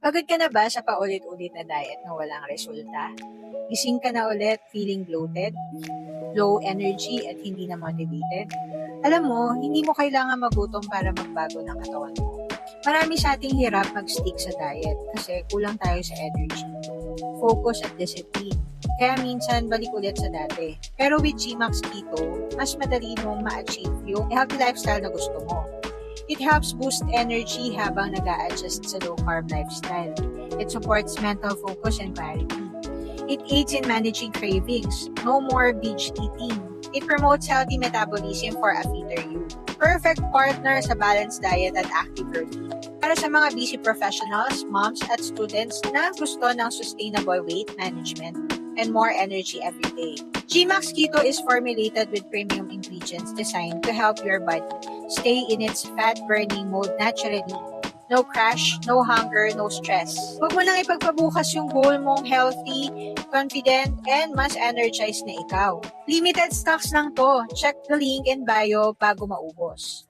Pagod ka na ba sa paulit-ulit na diet na walang resulta? Gising ka na ulit feeling bloated, low energy at hindi na motivated? Alam mo, hindi mo kailangan magutom para magbago ng katawan mo. Marami sa ating hirap mag-stick sa diet kasi kulang tayo sa energy, focus at discipline. Kaya minsan balik ulit sa dati. Pero with Gmax Keto, mas madali mong ma-achieve yung healthy lifestyle na gusto mo. It helps boost energy habang nag-a-adjust sa low-carb lifestyle. It supports mental focus and clarity. It aids in managing cravings. No more binge eating. It promotes healthy metabolism for a fitter you. Perfect partner sa balanced diet at active routine. Para sa mga busy professionals, moms at students na gusto ng sustainable weight management and more energy every day. Gmax Keto is formulated with premium ingredients designed to help your body stay in its fat-burning mode naturally. No crash, no hunger, no stress. Huwag mo nang ipagpabukas yung goal mong healthy, confident, and mas energized na ikaw. Limited stocks lang to. Check the link in bio bago maubos.